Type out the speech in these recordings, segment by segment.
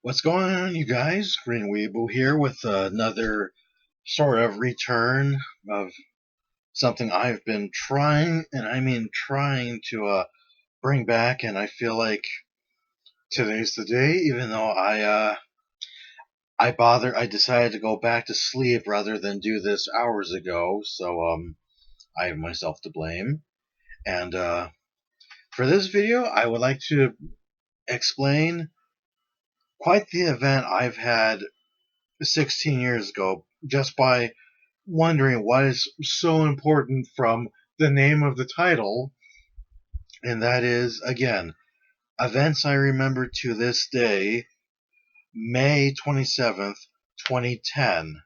What's going on, you guys? Green Weeble here with another sort of return of something I've been trying, and I mean trying to bring back, and I feel like today's the day. Even though I decided to go back to sleep rather than do this hours ago, so I have myself to blame. And for this video, I would like to explain quite the event I've had 16 years ago just by wondering what is so important from the name of the title, and that is, again, events I remember to this day, May 27th, 2010.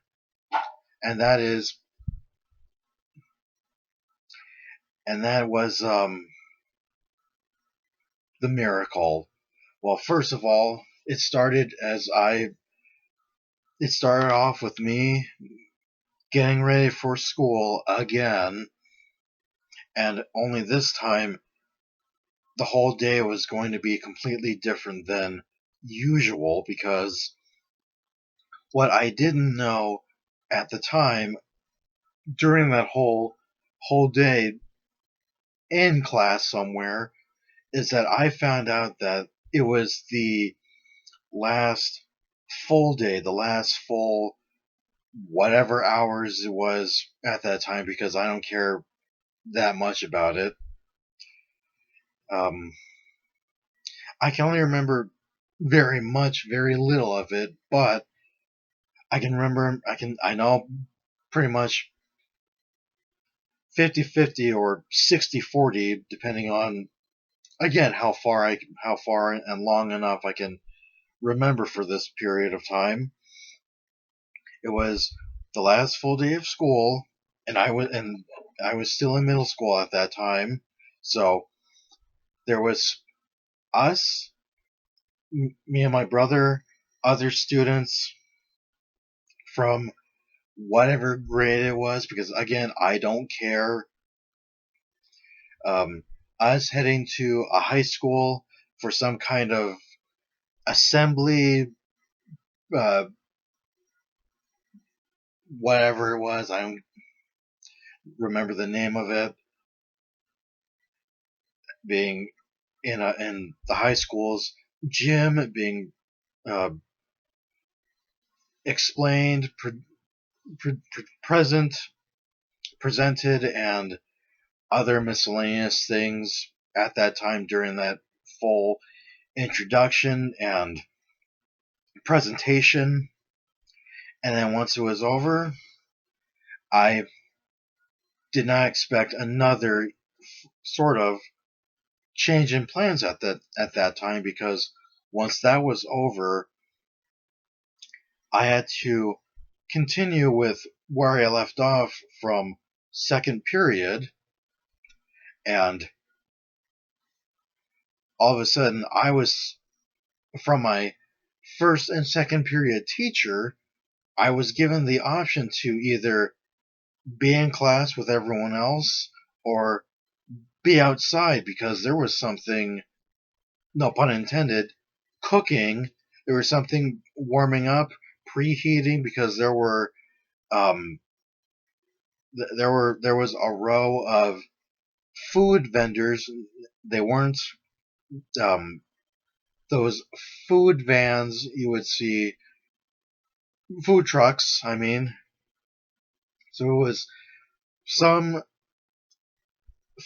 And that is, and that was the miracle. Well, first of all, it started off with me getting ready for school again, and only this time the whole day was going to be completely different than usual because what I didn't know at the time during that whole day in class somewhere is that I found out that it was the last full day, the last full whatever hours it was at that time because I don't care that much about it. Um, I can only remember very little of it, but I know pretty much 50-50 or 60-40, depending on, again, how far and long enough I can remember for this period of time. It was the last full day of school, and I was still in middle school at that time. So there was us, me and my brother, other students from whatever grade it was, because again, I don't care. Um, us heading to a high school for some kind of assembly, uh, whatever it was. I don't remember the name of it. Being in the high school's gym, being uh, explained, present, presented, and other miscellaneous things at that time during that full introduction and presentation. And then once it was over, I did not expect another sort of change in plans at that time because once that was over, I had to continue with where I left off from second period, and all of a sudden I was from my first and second period teacher, I was given the option to either be in class with everyone else or be outside because there was something, no pun intended, cooking. There was something warming up, preheating because um, there was a row of food vendors. They weren't um, those food vans you would see, food trucks. I mean, so it was some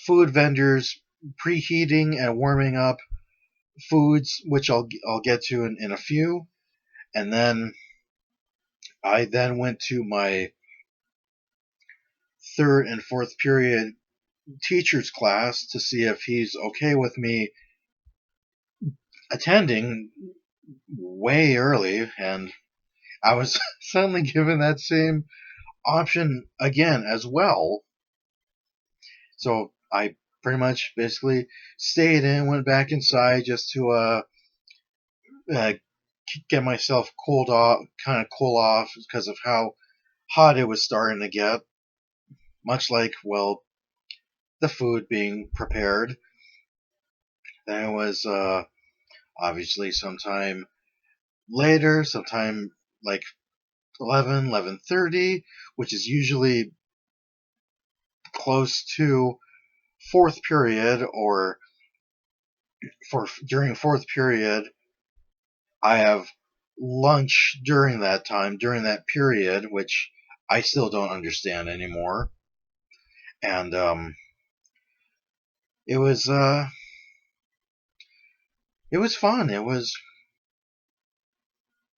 food vendors preheating and warming up foods, which I'll get to in a few, and then I then went to my third and fourth period teacher's class to see if he's okay with me attending way early, and I was suddenly given that same option again as well. So I pretty much basically stayed in, went back inside just to uh get myself cooled off, kind of cool off because of how hot it was starting to get. Much like, well, the food being prepared. Then it was obviously sometime later, sometime like 11:30, which is usually close to fourth period, or for during fourth period, I have lunch during that time, during that period, which I still don't understand anymore. And it was it was fun. It was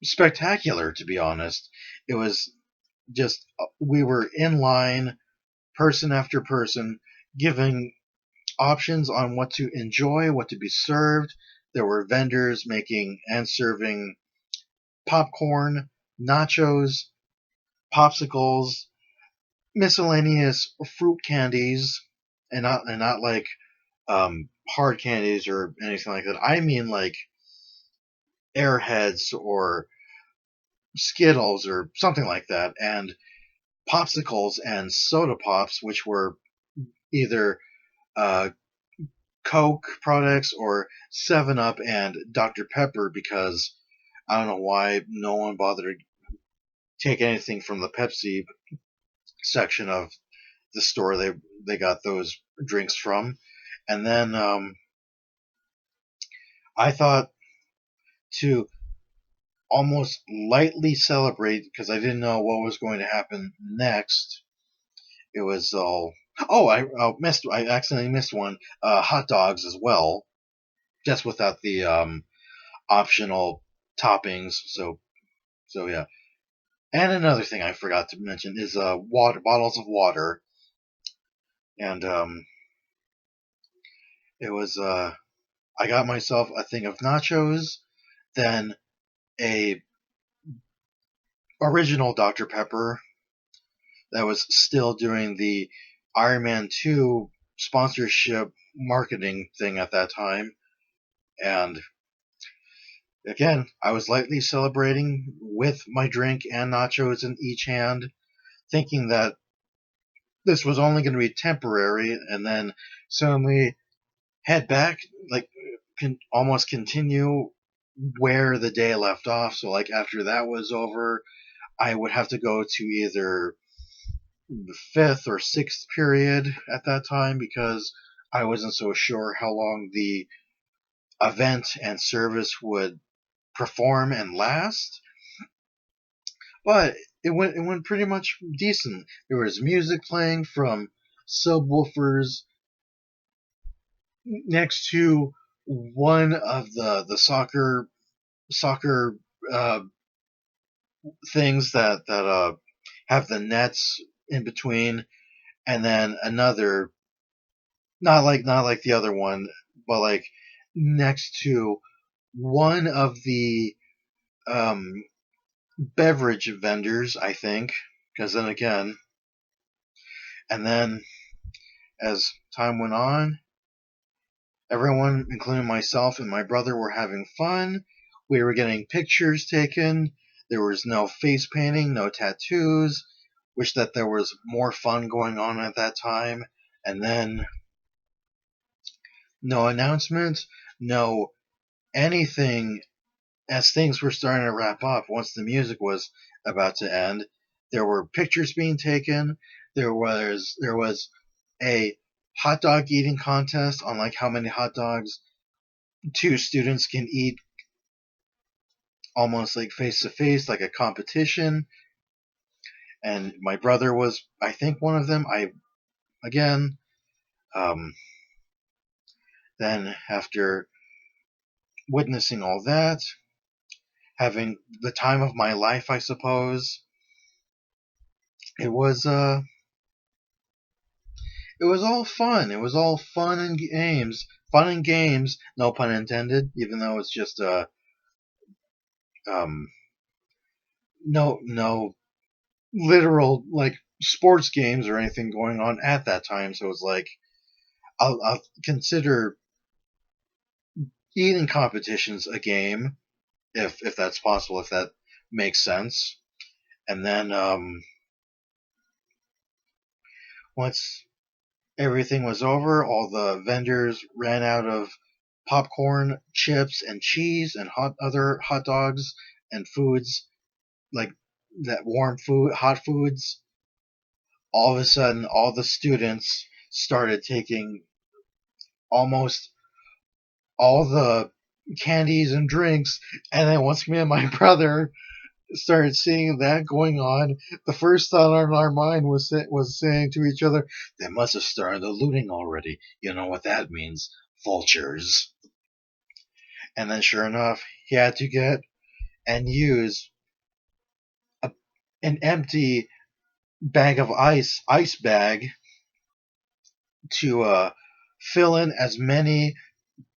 spectacular, to be honest. It was just we were in line, person after person, giving options on what to enjoy, what to be served. There were vendors making and serving popcorn, nachos, popsicles, miscellaneous fruit candies, and not like hard candies or anything like that. I mean like Airheads or Skittles or something like that, and popsicles and soda pops, which were either uh, Coke products or 7 Up and Dr. Pepper, because I don't know why no one bothered to take anything from the Pepsi section of the store they got those drinks from. And then I thought to almost lightly celebrate, because I didn't know what was going to happen next. It was all I accidentally missed one. Hot dogs as well, just without the optional toppings. So yeah. And another thing I forgot to mention is water bottles of water, and it was I got myself a thing of nachos, then a original Dr. Pepper that was still doing the Iron Man 2 sponsorship marketing thing at that time. And again, I was lightly celebrating with my drink and nachos in each hand, thinking that this was only going to be temporary, and then suddenly head back, like almost continue where the day left off. So, like, after that was over, I would have to go to either the fifth or sixth period at that time, because I wasn't so sure how long the event and service would perform and last. But it went pretty much decent. There was music playing from subwoofers next to one of the soccer uh, things that have the nets in between, and then another, not like the other one, but like next to one of the um, beverage vendors, I think. Because then again, and then as time went on, everyone, including myself and my brother, were having fun. We were getting pictures taken. There was no face painting, no tattoos. Wish that there was more fun going on at that time. And then no announcement, no anything. As things were starting to wrap up, once the music was about to end, there were pictures being taken. There was a hot dog eating contest on like how many hot dogs two students can eat, almost like face to face, like a competition. And my brother was, I think, one of them. I again, um, then after witnessing all that, having the time of my life, I suppose, it was it was all fun. It was all fun and games, no pun intended. Even though it's just um, no literal like sports games or anything going on at that time. So it's like I'll consider eating competitions a game, if that's possible, if that makes sense. And then once everything was over, all the vendors ran out of popcorn, chips, and cheese, and other hot dogs and foods, like that warm food, hot foods, all of a sudden, all the students started taking almost all the candies and drinks. And then once me and my brother started seeing that going on, the first thought on our mind was saying to each other, "They must have started the looting already. You know what that means? Vultures." And then, sure enough, he had to get and use a, an empty bag of ice bag, to fill in as many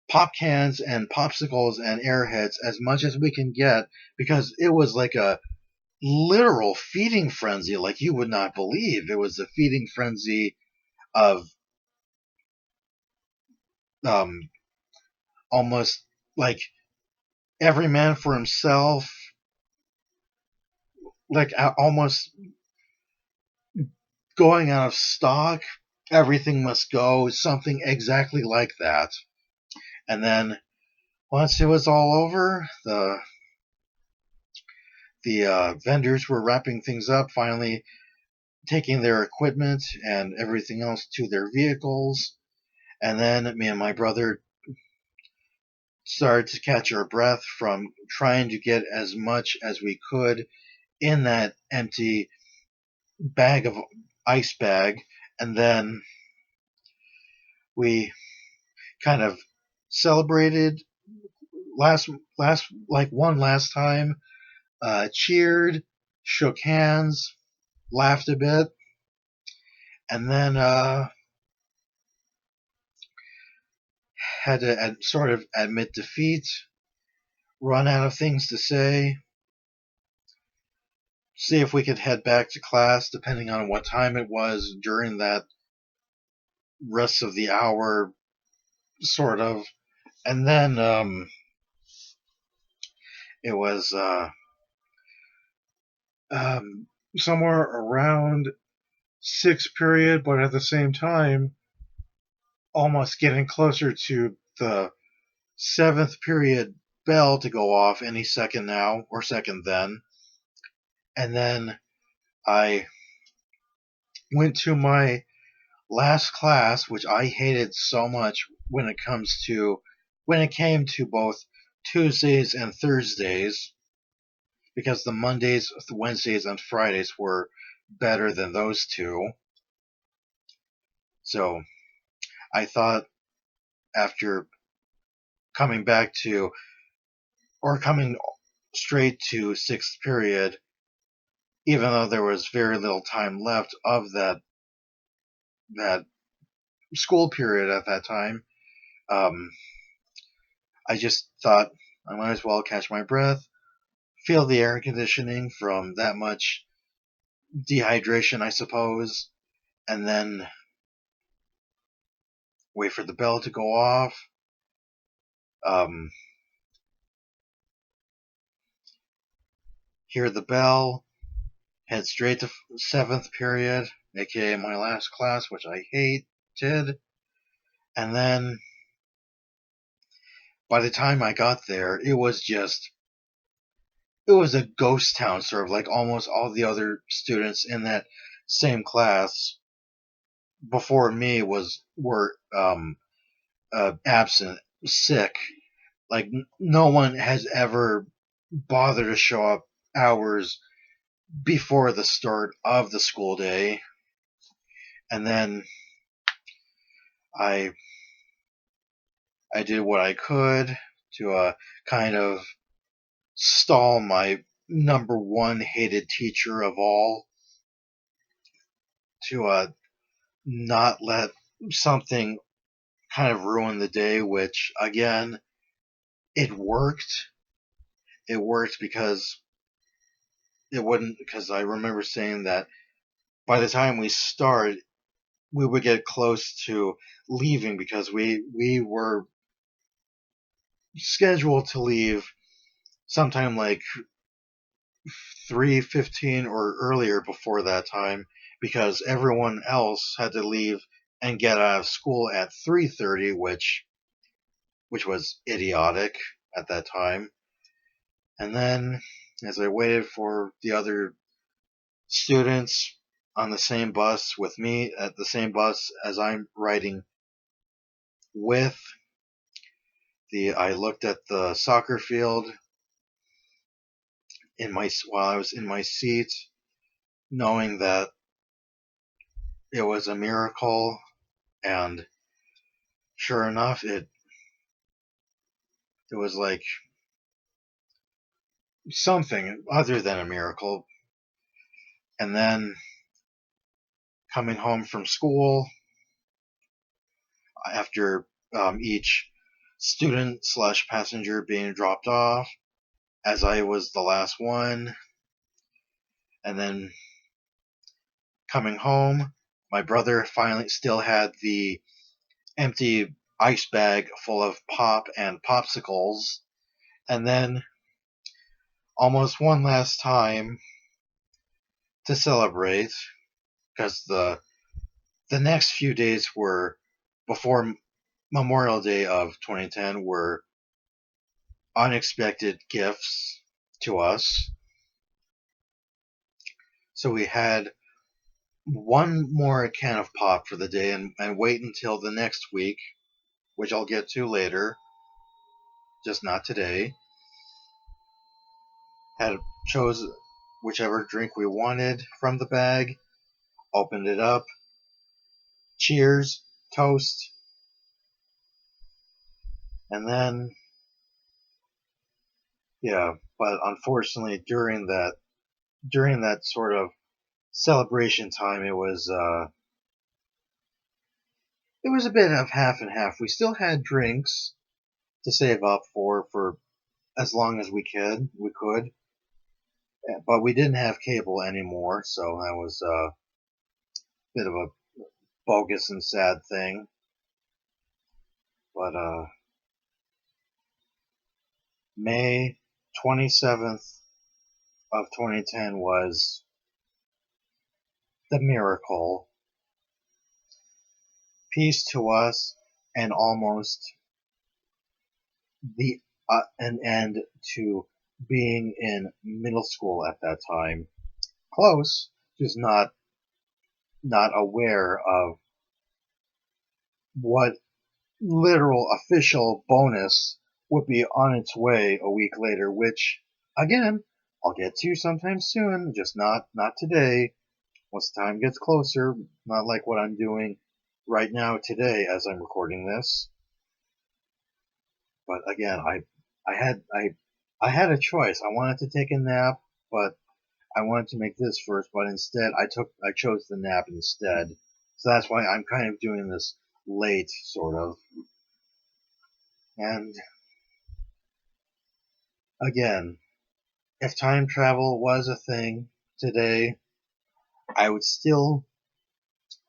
pop cans and popsicles and airheads as much as we can get, because it was like a literal feeding frenzy like you would not believe. It was a feeding frenzy of um, almost like every man for himself, like almost going out of stock. Everything must go, something exactly like that. And then once it was all over, the vendors were wrapping things up, finally taking their equipment and everything else to their vehicles. And then me and my brother started to catch our breath from trying to get as much as we could in that empty bag of ice bag. And then we kind of celebrated last like one last time, cheered, shook hands, laughed a bit, and then had to sort of admit defeat, run out of things to say, see if we could head back to class depending on what time it was during that rest of the hour, sort of. And then it was um, somewhere around sixth period, but at the same time, almost getting closer to the seventh period bell to go off any second now, or second then. And then I went to my last class, which I hated so much when it came to both Tuesdays and Thursdays, because the Mondays, the Wednesdays, and Fridays were better than those two. So I thought, after coming back to, or coming straight to sixth period, even though there was very little time left of that school period at that time, um, I just thought I might as well catch my breath, feel the air conditioning from that much dehydration, I suppose, and then wait for the bell to go off. Um, Hear the bell, head straight to seventh period, aka my last class, which I hated. And then by the time I got there, it was a ghost town, sort of like almost all the other students in that same class before me were absent, sick. Like no one has ever bothered to show up hours before the start of the school day. And then I I did what I could to kind of stall my number one hated teacher of all, to not let something kind of ruin the day, which again, it worked. It worked because it wouldn't, because I remember saying that by the time we started, we would get close to leaving, because we were scheduled to leave sometime like 3:15 or earlier before that time, because everyone else had to leave and get out of school at 3:30, which was idiotic at that time. And then as I waited for the other students on the same bus with me, at the same bus as I'm riding with, I looked at the soccer field while I was in my seat, knowing that it was a miracle, and sure enough, it was like something other than a miracle. And then coming home from school after each student slash passenger being dropped off, as I was the last one, and then coming home, my brother finally still had the empty ice bag full of pop and popsicles, and then almost one last time to celebrate, because the next few days were before Memorial Day of 2010 were unexpected gifts to us. So we had one more can of pop for the day, and wait until the next week, which I'll get to later, just not today. Chose whichever drink we wanted from the bag, opened it up, cheers, toast, and then, yeah, but unfortunately during that sort of celebration time, it was a bit of half and half. We still had drinks to save up for as long as we could, but we didn't have cable anymore, so that was a bit of a bogus and sad thing. But May 27th of 2010 was the miracle. Peace to us, and almost the an end to being in middle school at that time. Close, just not aware of what literal official bonus would be on its way a week later, which again I'll get to sometime soon, just not today. Once the time gets closer, not like what I'm doing right now today as I'm recording this. But again, I had a choice. I wanted to take a nap, but I wanted to make this first, but instead I chose the nap instead. So that's why I'm kind of doing this late, sort of. And again, if time travel was a thing today, I would still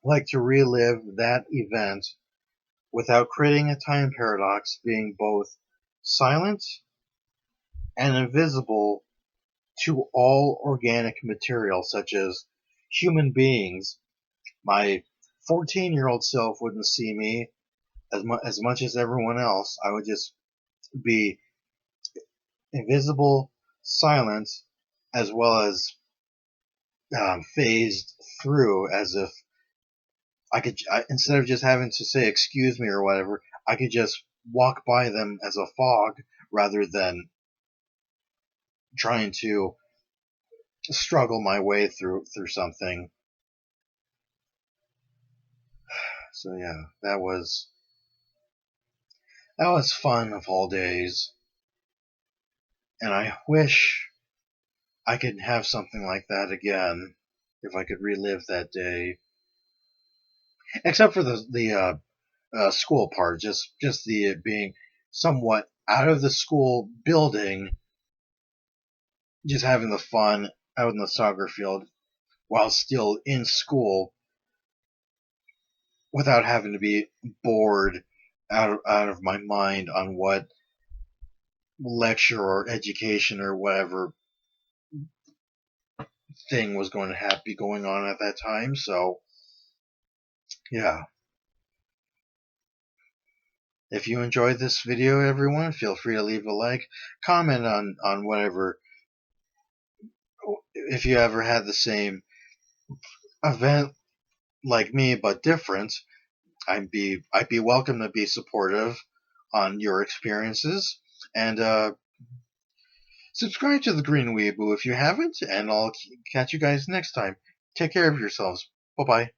like to relive that event without creating a time paradox, being both silent and invisible to all organic material, such as human beings. My 14-year-old self wouldn't see me as much as everyone else. I would just be invisible, silent, as well as phased through, as if instead of just having to say excuse me or whatever, I could just walk by them as a fog rather than trying to struggle my way through something. So yeah, that was fun of all days, and I wish I could have something like that again if I could relive that day. Except for the school part, just the being somewhat out of the school building, just having the fun out in the soccer field while still in school, without having to be bored out of my mind on what lecture or education or whatever thing was going to be going on at that time. So yeah, if you enjoyed this video, everyone, feel free to leave a like, comment on whatever if you ever had the same event like me but different, I'd be welcome to be supportive on your experiences. And subscribe to the Green Weeaboo if you haven't, and I'll catch you guys next time. Take care of yourselves. Bye bye.